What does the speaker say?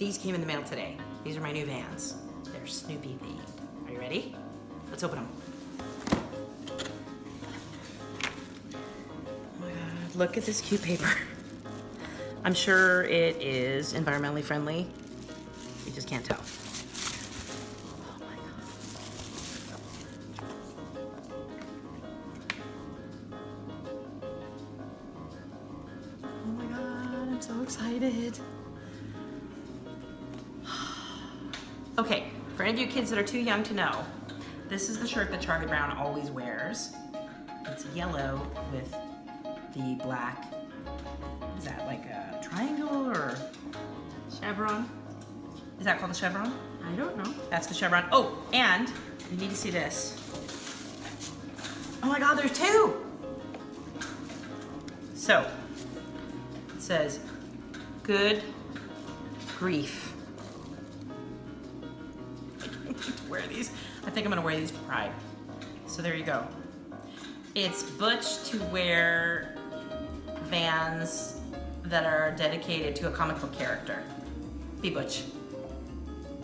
These came in the mail today. These are my new Vans. They're Snoopy themed. Are you ready? Let's open them. Oh my God, look at this cute paper. I'm sure it is environmentally friendly. You just can't tell. Oh my God. Oh my God, I'm so excited. Okay, for any of you kids that are too young to know, this is the shirt that Charlie Brown always wears. It's yellow with the black, what is that, like a triangle or chevron? Is that called a chevron? I don't know. That's the chevron. Oh, and you need to see this. Oh my God, there's two. So, it says, good grief. Wear these. I think I'm gonna wear these for Pride. So there you go. It's Butch to wear Vans that are dedicated to a comic book character. Be Butch.